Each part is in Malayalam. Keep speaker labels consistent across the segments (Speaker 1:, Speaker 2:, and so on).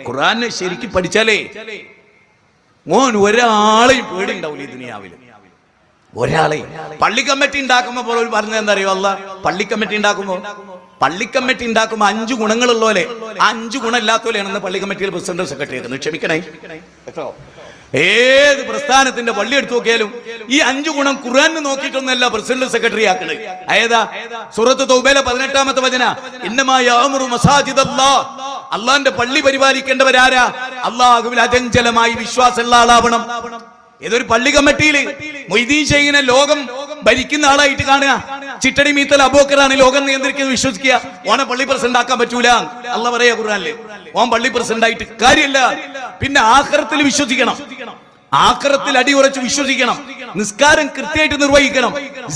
Speaker 1: ഖുർആനെ ശരിക്കും പഠിച്ചാലേ മോൻ ഒരാളെയും പേടി ഉണ്ടാവില്ല ഈ ദുനിയാവില്. ഒരാളെ പള്ളി കമ്മിറ്റി ഉണ്ടാക്കുമ്പോ പോലെ പറഞ്ഞത് എന്താ അറിയോ? അല്ല, പള്ളി കമ്മിറ്റി ഉണ്ടാക്കുമ്പോ 5 ഗുണങ്ങളുള്ളോലെ 5 ഗുണം ഇല്ലാത്തോലെയാണെന്ന് പള്ളി കമ്മിറ്റിയിൽ പ്രസിഡന്റ് സെക്രട്ടറി ആക്കുന്നത്. ക്ഷമിക്കണേ കേട്ടോ. ഏത് പ്രസ്ഥാനത്തിന്റെ പള്ളി എടുത്തു നോക്കിയാലും ഈ 5 ഗുണം ഖുർആൻ നോക്കിയിട്ടൊന്നല്ല പ്രസിഡന്റ് സെക്രട്ടറി ആക്കണത്. ഏതാ? സൂറത്ത് തൗബയിലെ 18-ാമത്തെ വചന, ഇന്നമാ യഅ്മുറു മസാജിദല്ലാഹ്, അള്ളാന്റെ പള്ളി പരിപാലിക്കേണ്ടവരാരാ? അള്ളാഹുവിൽ അചഞ്ചലമായി വിശ്വാസമുള്ള ആളാവണം. ഏതൊരു പള്ളി കമ്മിറ്റിയില് മൊയ്തീൻ ശൈഖിനെ ലോകം ഭരിക്കുന്ന ആളായിട്ട് കാണുക, ചിട്ടടി മീത്തൽ അബൂബക്കറാണ് ലോകം നിയന്ത്രിക്കുന്നത് വിശ്വസിക്കുക, ഓനെ പള്ളി പ്രസിഡന്റ് ആക്കാൻ പറ്റൂല. അള്ളാഹ് പറയാ ഖുർആനില്, ഓൻ പള്ളി പ്രസിഡന്റ് ആയിട്ട് കാര്യമില്ല. പിന്നെ ആഖിറത്തിൽ വിശ്വസിക്കണം, ആഖിറത്തിൽ അടിയുറച്ച് വിശ്വസിക്കണം, നിസ്കാരം കൃത്യമായിട്ട് നിർവഹിക്കണം,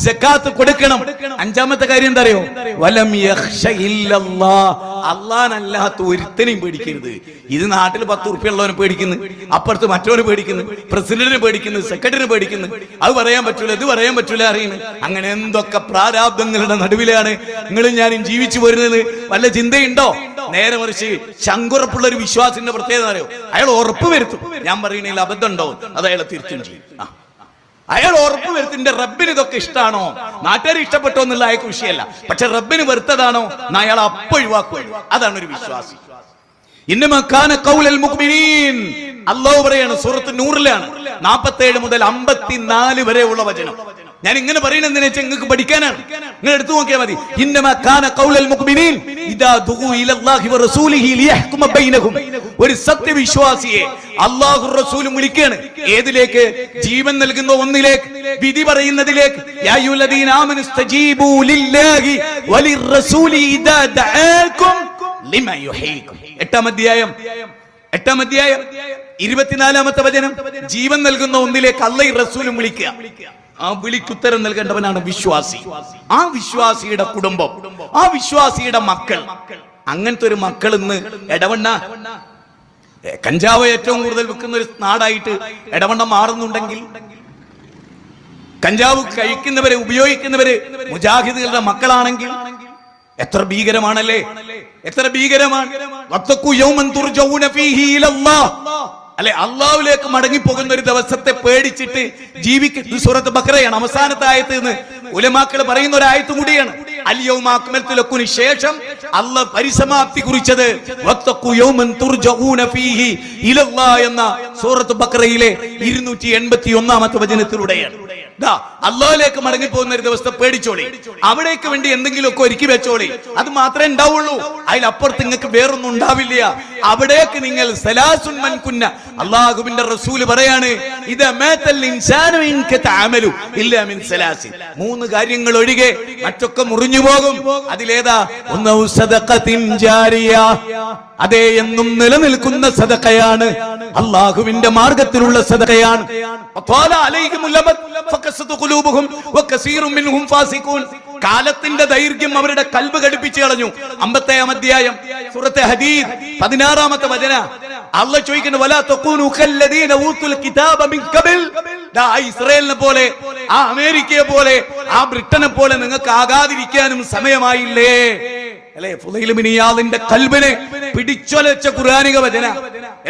Speaker 1: സകാത്ത് കൊടുക്കണം. 5-ാമത്തെ കാര്യം എന്താ അറിയോ? വലം യഖ്ശ ഇല്ലല്ലാഹ്, അല്ലാഹനല്ലാത്ത ഒരുത്തനെയും പേടിക്കരുത്. ഇത് നാട്ടിൽ 10 ഉറുപ്പിക ഉള്ളവനെ പേടിക്കുന്നു, അപ്പുറത്ത് മറ്റവനെ പേടിക്കുന്നു, പ്രസിഡന്റിനെ പേടിക്കുന്നു, സെക്രട്ടറിനെ പേടിക്കുന്നു. അത് പറയാൻ പറ്റൂല, ഇത് പറയാൻ പറ്റൂല അറിയുന്നു. അങ്ങനെ എന്തൊക്കെ പ്രാരാബ്ദങ്ങളുടെ നടുവിലാണ് നിങ്ങളും ഞാനും ജീവിച്ചു പോരുന്നത്. വല്ല ചിന്തയുണ്ടോ? നേരെ മറിച്ച് ശങ്കുറപ്പുള്ള ഒരു വിശ്വാസിന്റെ പ്രത്യേകത അറിയോ? അയാൾ ഉറപ്പ് വരുത്തും, ഞാൻ പറയണതിൽ അബദ്ധം ഉണ്ടോ അത് അയാളെ തിരുത്തും ചെയ്യും. അയാൾ ഉറപ്പ് വരുത്തിന്റെ റബ്ബിന് ഇതൊക്കെ ഇഷ്ടമാണോ, നാട്ടുകാർ ഇഷ്ടപ്പെട്ടോ എന്നുള്ള അയാൾക്ക് വിഷയമല്ല. പക്ഷെ റബ്ബിന് വെറുത്തതാണോ എന്ന് അയാൾ അപ്പൊ ഒഴിവാക്കുക. അതാണ് ഒരു വിശ്വാസി. ഇന്നമാ കാന ഖൗലൽ മുഅ്മിനീൻ, അല്ലാഹു പറയാണ് സൂറത്ത് നൂറിലാണ് 47 മുതൽ 54 വരെ ഉള്ള വചനം. ഞാൻ ഇങ്ങനെ പറയുന്നതിനെ നിങ്ങൾക്ക് പഠിക്കാനാണ്, നിങ്ങൾ എടുത്തു നോക്കിയാൽ മതി. ഇന്നമാ കാന ഖൗലൽ മുഅ്മിനീൻ ഇദാ ദുഉ ഇലല്ലാഹി വറസൂലിഹി ലിയഹ്കുമ ബൈനഹും, ഒരു സത്യവിശ്വാസിയെ അല്ലാഹു റസൂലും വിളിക്കുകയാണ്. ഏതിലേക്ക്? ജീവൻ നൽകുന്ന ഒന്നിലേക്ക്, വിധി പറയുന്നതിലേക്ക്. യാ അയ്യുഹല്ലദീന ആമനു ഇസ്തജീബൂ ലില്ലാഹി വലിർറസൂലി ഇദാ ദഅാകും ലിമാ യുഹീകും. 8-ാം അധ്യായം 24-ാമത്തെ വചനം. ജീവൻ നൽകുന്ന ഒന്നിലേക്ക് അല്ലാഹു റസൂലും വിളിക്കുക. ആ വിളിക്കുത്തരം നൽകേണ്ടവനാണ് വിശ്വാസി. ആ വിശ്വാസിയുടെ കുടുംബം, ആ വിശ്വാസിയുടെ മക്കൾ. അങ്ങനത്തെ ഒരു മക്കൾ ഇന്ന് എടവണ്ണ, കഞ്ചാവ് ഏറ്റവും കൂടുതൽ വിൽക്കുന്ന ഒരു നാടായിട്ട് എടവണ്ണ മാറുന്നുണ്ടെങ്കിൽ, കഞ്ചാവ് കഴിക്കുന്നവര് ഉപയോഗിക്കുന്നവര് മുജാഹിദുകളുടെ മക്കളാണെങ്കിൽ എത്ര ഭീകരമാണല്ലേ, എത്ര ഭീകരമാണ്. വത്തഖു യൗമൻ തുർജഊന ഫീഹി ഇലല്ലാഹ്, അല്ലെ, അള്ളാഹുവിലേക്ക് മടങ്ങിപ്പോകുന്ന ഒരു ദിവസത്തെ പേടിച്ചിട്ട് ജീവിക്കുന്ന സൂറത്ത് ബഖറയാണ് അവസാനത്തെ ആയത്ത് എന്ന് ഉലമാക്കൾ പറയുന്ന ഒരു ആയത്ത് കൂടിയാണ്. അൽ യൗമ അക്മൽതു ലക്കുന് ശേഷം അല്ലാഹ് പരിസമാപ്തി കുറിച്ചത് വത്തഖു യൗമൻ തുർജഊന ഫീഹി ഇലല്ലാഹ് എന്ന സൂറത്ത് ബഖറയിലെ 281-ാമത്തെ വചനത്തിലൂടെയാണ്. അള്ളാഹിലേക്ക് മടങ്ങി പോകുന്ന ഒരു ദിവസത്തെ പേടിച്ചോളി, അവിടേക്ക് വേണ്ടി എന്തെങ്കിലുമൊക്കെ ഒരുക്കി വെച്ചോളി. അത് മാത്രമേ ഉണ്ടാവുള്ളൂ, അതിലപ്പുറത്ത് നിങ്ങൾക്ക് വേറൊന്നും ഉണ്ടാവില്ല. അവിടേക്ക് നിങ്ങൾ സലാസുൻ മൻ കുന്ന, അല്ലാഹുവിന്റെ റസൂല് പറയാണ്, ഇദാ മാതൽ ഇൻസാനു ഇൻ കതഅമലു ഇല്ലാ മിൻ സലാസിൻ, 3 കാര്യങ്ങൾ ഒഴികെ മറ്റൊക്കെ മുറിഞ്ഞു പോകും. അതിലേതാ? ഒന്ന് സദഖത്തിൻ ജാരിയ, അതേ എന്നും നിലനിൽക്കുന്ന സദഖയാണ്, അല്ലാഹുവിന്റെ മാർഗത്തിലുള്ള സദഖയാണ്. കാലത്തിന്റെ ദൈർഘ്യം അവരുടെ കൽബ് ഘടിപ്പിച്ചു കളഞ്ഞു. 50-ാം അധ്യായം സൂറത്തെ ഹദീദ് 16-ാമത്തെ വചന അല്ലാഹു ചോദിക്കുന്നു, വലാ തഖൂനു കല്ലദീന ഊതുൽ കിതാബ മിൻ ഖബൽ, ഇസ്രായേലിനെ പോലെ, ആ അമേരിക്കയെ പോലെ, ആ ബ്രിട്ടനെ പോലെ നിങ്ങൾക്ക് ആകാതിരിക്കാനും സമയമായില്ലേ? അല്ലെ, ഫുളൈൽ ഇബ്നു ഇയാദിന്റെ കൽബിനെ പിടിച്ചൊലച്ച ഖുർആനിക വചന.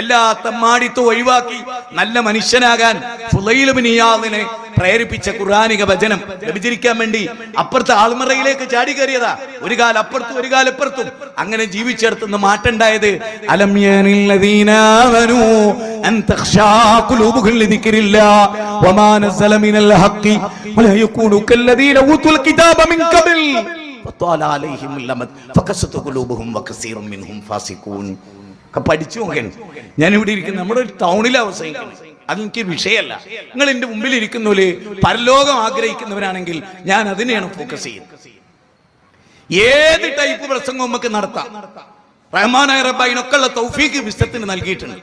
Speaker 1: എല്ലാ തമ്മാടിത്തും ഒഴിവാക്കി നല്ല മനുഷ്യനാകാൻ ഫുളൈൽ ഇബ്നു ഇയാദിനെ പ്രേരിപ്പിച്ച ഖുർആനിക വചനം ലഭിച്ചിരിക്കാൻ വേണ്ടി അപ്പുറത്തെ ആൾമറയിലേക്ക് ചാടി കയറിയതാ. ഒരു കാലം അപ്പുറത്തും ഒരു കാലം ഇപ്പുറത്തും. അങ്ങനെ ജീവിച്ചെടുത്തുനിന്ന് മാറ്റണ്ടായത് അലം യനില്ലദീന ആമനൂ അൻ തഖ്ശാ ഖുലൂബുഹും ലിദിക്രില്ലാഹ് വമാ നസല മിനൽ ഹഖ് വലാ യകൂനു കല്ലദീന ഊതുൽ കിതാബ മിൻ ഖബൽ ഫതാല അലൈഹിമുൽ അമദ് ഫഖസത ഖുലൂബുഹും വകസീറും മിൻഹും ഫാസിഖൂൻ. പഠിച്ചു നോക്കാൻ. ഞാൻ ഇവിടെ ഇരിക്കുന്ന നമ്മുടെ ഒരു ടൗണിലെ അവസാനിക്കുന്നത് അതെനിക്ക് വിഷയമല്ല. നിങ്ങൾ എന്റെ മുമ്പിൽ ഇരിക്കുന്നവര് പരലോകം ആഗ്രഹിക്കുന്നവരാണെങ്കിൽ ഞാൻ അതിനെയാണ് ഫോക്കസ് ചെയ്യുന്നത്. ഏത് ടൈപ്പ് പ്രസംഗവും നമുക്ക് നടത്താം. റഹ്മാനായ റബ്ബിനൊക്കെ ഉള്ള തൗഫീഖ് വിശ്വത്തിന് നൽകിയിട്ടുണ്ട്.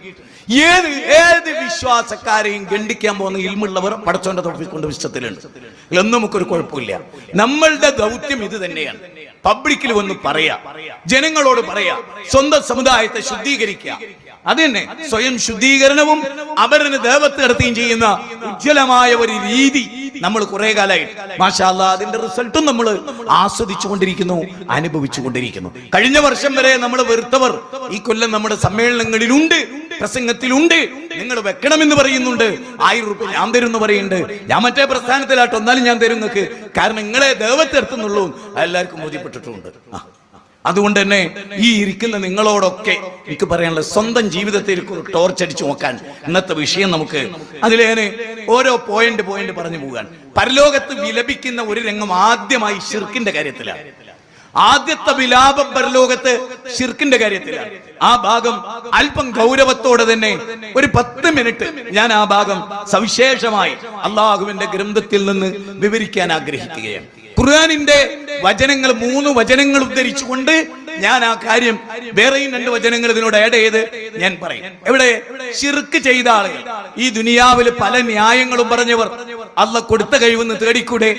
Speaker 1: ഏത് വിശ്വാസക്കാരെയും ഗണ്ഡിക്കാൻ പോകുന്ന ഇൽമുള്ളവർ പടച്ചോന്റെ തൗഫീഖ് കൊണ്ട് വിശ്വത്തിലുണ്ട്. ഇതിലൊന്നും നമുക്കൊരു കുഴപ്പമില്ല. നമ്മളുടെ ദൗത്യം ഇത് തന്നെയാണ്. പബ്ലിക്കിൽ വന്ന് പറയാ, ജനങ്ങളോട് പറയാ, സ്വന്തം സമുദായത്തെ ശുദ്ധീകരിക്കുക. അത് തന്നെ സ്വയം ശുദ്ധീകരണവും അവരുടെ ദേവത്ത് നടത്തുകയും ചെയ്യുന്ന ഉജ്ജ്വലമായ ഒരു രീതി നമ്മൾ കുറെ കാലമായി മാഷാ അല്ലാഹ് അതിന്റെ റിസൾട്ടും നമ്മൾ ആസ്വദിച്ചു കൊണ്ടിരിക്കുന്നു, അനുഭവിച്ചു കൊണ്ടിരിക്കുന്നു. കഴിഞ്ഞ വർഷം വരെ നമ്മൾ വെറുത്തവർ ഈ കൊല്ലം നമ്മുടെ സമ്മേളനങ്ങളിലുണ്ട്, പ്രസംഗത്തിലുണ്ട്. നിങ്ങൾ വെക്കണമെന്ന് പറയുന്നുണ്ട്. 1000 രൂപ ഞാൻ തരുമെന്ന് പറയുന്നുണ്ട്. ഞാൻ മറ്റേ പ്രസ്ഥാനത്തിലാട്ടോ, എന്നാലും ഞാൻ തരും നിങ്ങൾക്ക്. കാരണം നിങ്ങളെ ദേവത്തെടുത്തുന്നുള്ളൂ, എല്ലാവർക്കും ബോധ്യപ്പെട്ടിട്ടുണ്ട്. അതുകൊണ്ട് തന്നെ ഈ ഇരിക്കുന്ന നിങ്ങളോടൊക്കെ എനിക്ക് പറയാനുള്ള സ്വന്തം ജീവിതത്തിൽ ടോർച്ച് അടിച്ചു നോക്കാൻ ഇന്നത്തെ വിഷയം നമുക്ക് അതിലേന് ഓരോ പോയിന്റ് പറഞ്ഞു പോകാൻ. പരലോകത്ത് വിലപിക്കുന്ന ഒരു രംഗം ആദ്യമായി ശിർക്കിന്റെ കാര്യത്തിലാണ്. ആദ്യത്തെ വിലാപം പരലോകത്ത് ശിർക്കിന്റെ കാര്യത്തിലാണ്. ആ ഭാഗം അല്പം ഗൗരവത്തോടെ തന്നെ ഒരു 10 മിനിറ്റ് ഞാൻ ആ ഭാഗം സവിശേഷമായി അള്ളാഹുവിന്റെ ഗ്രന്ഥത്തിൽ നിന്ന് വിവരിക്കാൻ ആഗ്രഹിക്കുകയാണ്. ഖുർആനിന്റെ വചനങ്ങൾ 3 വചനങ്ങൾ ഉദ്ധരിച്ചുകൊണ്ട് ഞാൻ ആ കാര്യം വേറെയും 2 വചനങ്ങൾ ഇതിനോട് ആഡ് ചെയ്ത് ഞാൻ പറയും. എവിടെ ശിർക്ക് ചെയ്ത ആളുകൾ, ഈ ദുനിയാവിൽ പല ന്യായങ്ങളും പറഞ്ഞവർ, അള്ളാഹ് കൊടുത്ത കഴിവെന്ന് തേടിക്കൂടെ,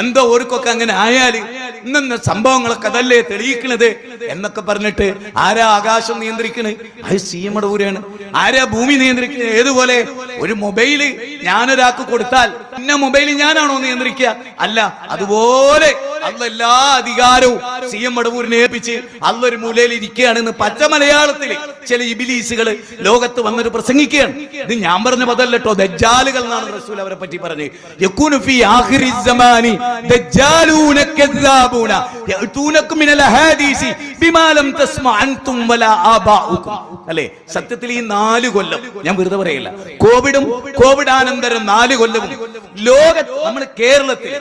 Speaker 1: എന്തോ ഓർക്കൊക്കെ അങ്ങനെ ആയാല് ഇന്ന സംഭവങ്ങളൊക്കെ അതല്ലേ തെളിയിക്കണത് എന്നൊക്കെ പറഞ്ഞിട്ട് ആരാ ആകാശം നിയന്ത്രിക്കണത്? അത് സീമടൂരാണ്. ആരാ ഭൂമി നിയന്ത്രിക്കുന്നത്? ഏതുപോലെ ഒരു മൊബൈല് ഞാനൊരാൾക്ക് കൊടുത്താൽ ഇന്ന മൊബൈൽ ഞാനാണോ നിയന്ത്രിക്കുക? അല്ല. അതുപോലെ അള്ള എല്ലാ അധികാരവും CM മടവൂരിനെ ഏൽപ്പിച്ച് അള്ള ഒരു മൂലയിൽ ഇരിക്കുകയാണെന്ന് പച്ച മലയാളത്തിൽ ചില ഇബിലീസുകൾ ലോകത്ത് വന്നിട്ട് പ്രസംഗിക്കുകയാണ്. ഇത് ഞാൻ പറഞ്ഞ പദമല്ലോ, ദജ്ജാലുകൾ എന്നാണ് റസൂൽ അവരെ പറ്റി പറഞ്ഞത്. യകൂനു ഫീ ആഖിരി സമാനി ദജ്ജാലൂന കദ്ദാബൂന യഅതൂനകും മിനൽ അഹാദീസി ബിമാ ലം തസ്മഅ അൻതും വലാ ആബാഉകും. അല്ലേ? സത്യത്തിൽ ഈ 4 കൊല്ലം ഞാൻ വെറുതെ പറയില്ല, കോവിഡാനന്തരം 4 കൊല്ലവും ലോകത്ത് നമ്മൾ കേരളത്തിൽ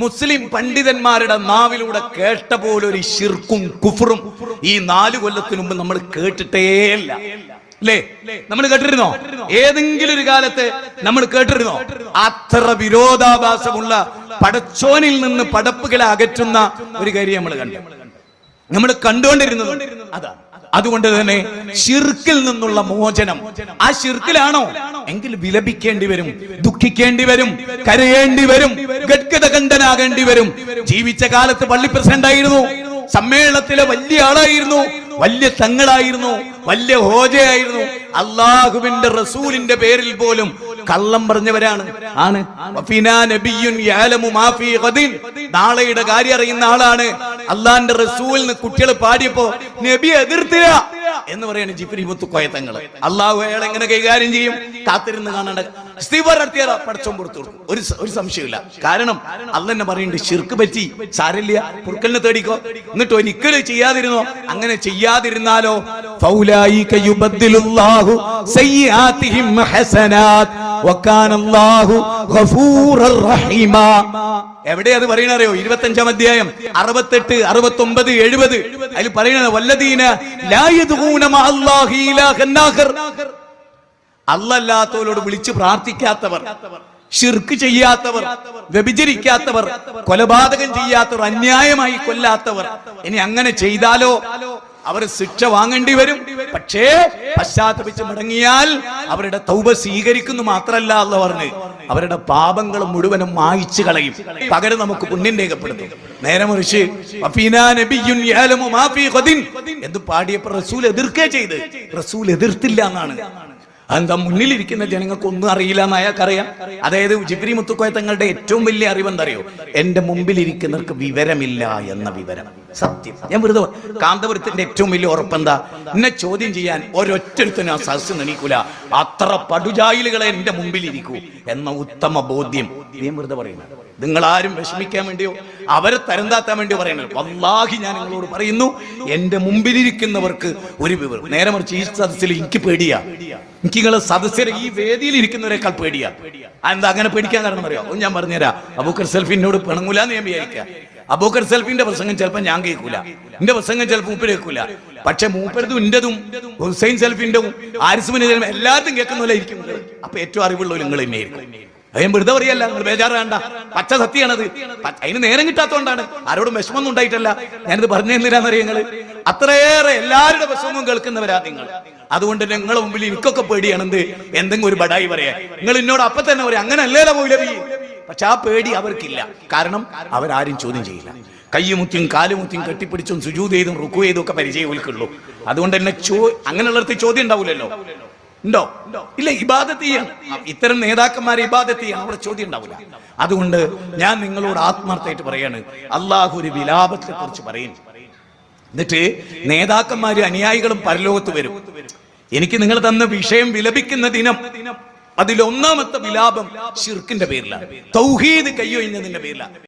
Speaker 1: മുസ്ലിം പണ്ഡിതന്മാരുടെ നാവിലൂടെ കേട്ട പോലെ ഒരു ശിർക്കും കുഫറും ഈ 4 കൊല്ലത്തിനു മുമ്പ് നമ്മൾ കേട്ടിട്ടേയില്ല. അല്ലേ? നമ്മൾ കേട്ടിരുന്നോ? ഏതെങ്കിലും ഒരു കാലത്ത് നമ്മൾ കേട്ടിരുന്നോ? അത്ര വിരോധാഭാസമുള്ള പടച്ചോനിൽ നിന്ന് പടപ്പുകളെ അകറ്റുന്ന ഒരു കാര്യം നമ്മൾ കണ്ടുകൊണ്ടിരുന്നത് അതാണ്. അതുകൊണ്ട് തന്നെ ശിർക്കിൽ നിന്നുള്ള മോചനം, ആ ശിർക്കിലാണോ എങ്കിൽ വിലപിക്കേണ്ടി വരും, ദുഃഖിക്കേണ്ടി വരും, കരയേണ്ടി വരും, ഗദ്ഗദകണ്ഠനാകേണ്ടി വരും. ജീവിച്ച കാലത്ത് പള്ളി പ്രസിഡന്റ് ആയിരുന്നു, സമ്മേളനത്തിലെ വലിയ ആളായിരുന്നു, വലിയ തങ്ങളായിരുന്നു, വലിയ ഹോജയായിരുന്നു. അള്ളാഹുവിന്റെ റസൂലിന്റെ പേരിൽ പോലും കള്ളം പറഞ്ഞവരാണ്. നാളെയുടെ കാര്യം അറിയുന്ന ആളാണ്. അള്ളാന്റെ റസൂലിന് കുട്ടികൾ പാടിയപ്പോ നബി എതിർത്തില്ല എന്ന് പറയാണ് ജിബ്രീ മുത്തുക്കോയ തങ്ങള്. അള്ളാഹു അയാൾ എങ്ങനെ കൈകാര്യം ചെയ്യും? കാത്തിരുന്ന് കാണേണ്ട പടച്ചോൻ പുറത്തു കൊടുക്കും, ഒരു സംശയമില്ല. കാരണം അള്ളന്നെ പറയുന്നുണ്ട് ശിർക്ക് പറ്റി സാരില്ല, പുറക്കലിനെ തേടിക്കോ, എന്നിട്ട് ഒരിക്കലും ചെയ്യാതിരുന്നോ. അങ്ങനെ ചെയ്യാതിരുന്നാലോ ഫൗലായിക യുബദ്ദിലുല്ലാഹു സയ്യിആതിഹിം ഹസനാത് വകാനല്ലാഹു ഗഫൂറർ റഹീമ. എവിടെ അത് പറയണറിയോ? 25-ാം അധ്യായം 68, 69, 70 അതിൽ പറയുന്നത് വല്ലദീന ലാ യദ്ഊന മഅല്ലാഹി ഇലാഹൻ ആഖർ. അല്ലാത്തവരോട് വിളിച്ചു പ്രാർത്ഥിക്കാത്തവർ, ശിർക്ക് ചെയ്യാത്തവർ, വ്യഭിചരിക്കാത്തവർ, കൊലപാതകം ചെയ്യാത്തവർ, അന്യായമായി കൊല്ലാത്തവർ, ഇനി അങ്ങനെ ചെയ്താലോ അവർ ശിക്ഷ വാങ്ങേണ്ടി വരും. പക്ഷേ പശ്ചാത്തപിച്ച് മടങ്ങിയാൽ അവരുടെ തൗബ സ്വീകരിക്കുന്നു മാത്രമല്ല അല്ലാഹു പറഞ്ഞു, അവരുടെ പാപങ്ങൾ മുഴുവനും മായ്ച്ചു കളയും, പകരം നമുക്ക് പുണ്യം രേഖപ്പെടുത്തും. നേരെ മറിച്ച് എന്ന് പാടിയപ്പോൾ റസൂൽ എതിർക്കേ ചെയ്ത്, റസൂൽ എതിർത്തില്ല എന്നാണ്. എന്താ? മുന്നിലിരിക്കുന്ന ജനങ്ങൾക്ക് ഒന്നും അറിയില്ല എന്ന് അയാൾക്കറിയാം. അതായത് ജിബ്രീ മുത്തുക്കോയ തങ്ങളുടെ ഏറ്റവും വലിയ അറിവെന്തറിയോ? എന്റെ മുമ്പിലിരിക്കുന്നവർക്ക് വിവരമില്ല എന്ന വിവരം. സത്യം. ഞാൻ വെറുതെ കാന്തപുരത്തിന്റെ ഏറ്റവും വലിയ ഉറപ്പെന്താ? എന്നെ ചോദ്യം ചെയ്യാൻ ഒരൊറ്റൊരുത്തനും ആ സദസ്സ് നനീക്കൂല, അത്ര പടുജായിലുകളെ എന്റെ മുമ്പിൽ ഇരിക്കൂ എന്ന ഉത്തമ ബോധ്യം. ഞാൻ വെറുതെ പറയുന്നത്, നിങ്ങളാരും വിഷമിക്കാൻ വേണ്ടിയോ അവരെ തരംതാത്താൻ വേണ്ടിയോ പറയുന്നത്. വല്ലാഹി ഞാൻ നിങ്ങളോട് പറയുന്നു, എന്റെ മുമ്പിലിരിക്കുന്നവർക്ക് ഒരു വിവരം. നേരെ മറിച്ച് ഈ സദസ്സിൽ എനിക്ക് പേടിയാ, എനിക്ക് നിങ്ങളെ സദസ്യരെ ഈ വേദിയിൽ ഇരിക്കുന്നവരെക്കാൾ പേടിയാ. എന്താ അങ്ങനെ പേടിക്കാൻ കാരണം അറിയോ? ഞാൻ പറഞ്ഞുതരാം. അബൂക്കർ സൽഫിനോട് പിണങ്ങൂലെന്ന് ഞാൻ വിചാരിക്കാം. അബൂക്കർ സൽഫിന്റെ പ്രസംഗം ചിലപ്പോൾ ഞാൻ കേൾക്കൂല, എന്റെ പ്രസംഗം ചിലപ്പോൾ മൂപ്പര് കേൾക്കൂല. പക്ഷെ മൂപ്പരതും എന്റെതും ഹുസൈൻ സൽഫിന്റെതും ആരിസുമിന്റെ എല്ലാത്തും കേൾക്കുന്ന ഇരിക്കും. അപ്പൊ ഏറ്റവും അറിവുള്ള നിങ്ങൾ തന്നെയായിരിക്കും. ഞാൻ വെറുതെ പറയല്ല, നിങ്ങൾ ബേജാറ് വേണ്ട, പച്ച സത്യമാണത്. അതിന് നേരം കിട്ടാത്തതുകൊണ്ടാണ്, ആരോടും വിഷമൊന്നും ഉണ്ടായിട്ടല്ല. ഞാനിത് പറഞ്ഞു തന്നില്ലാന്നറിയ നിങ്ങള്. അത്രയേറെ എല്ലാവരുടെ വിഷമവും കേൾക്കുന്നവരാ നിങ്ങൾ. അതുകൊണ്ട് നിങ്ങളെ മുമ്പിൽ എനിക്കൊക്കെ പേടിയാണെന്ത് എന്തെങ്കിലും ഒരു ബടായി പറയാ. നിങ്ങൾ എന്നോട് അപ്പൊ തന്നെ പറയാം അങ്ങനെ അല്ലേല മൗലവി. പക്ഷെ ആ പേടി അവർക്കില്ല. കാരണം അവരാരും ചോദ്യം ചെയ്യില്ല. കയ്യുമുത്തിയും കാലുമുത്തിയും കെട്ടിപ്പിടിച്ചും സുജൂദ് ചെയ്തും റുക്കു ചെയ്തും ഒക്കെ പരിചയം ഉൾക്കുള്ളൂ. അതുകൊണ്ട് തന്നെ അങ്ങനെയുള്ളടത്ത് ചോദ്യം ഉണ്ടാവില്ലല്ലോ. ഉണ്ടോ? ഇല്ല. ഇബാദത്ത് ചെയ്യണം. ഇത്തരം നേതാക്കന്മാരെ ഇബാദത്ത് ചെയ്യണം. അവിടെ ചോദ്യം ഉണ്ടാവില്ല. അതുകൊണ്ട് ഞാൻ നിങ്ങളോട് ആത്മാർത്ഥമായിട്ട് പറയാണ്, അള്ളാഹു ഒരു വിലാപത്തെ കുറിച്ച് പറയും. എന്നിട്ട് നേതാക്കന്മാരും അനുയായികളും പരലോകത്ത് വരും. എനിക്ക് നിങ്ങൾ തന്ന വിഷയം വിലപിക്കുന്ന ദിനം, അതിലൊന്നാമത്തെ വിലാപം ശിർക്കിന്റെ പേരിലാണ്, തൗഹീദ് കയ്യൊഴിഞ്ഞതിന്റെ പേരിലാണ്.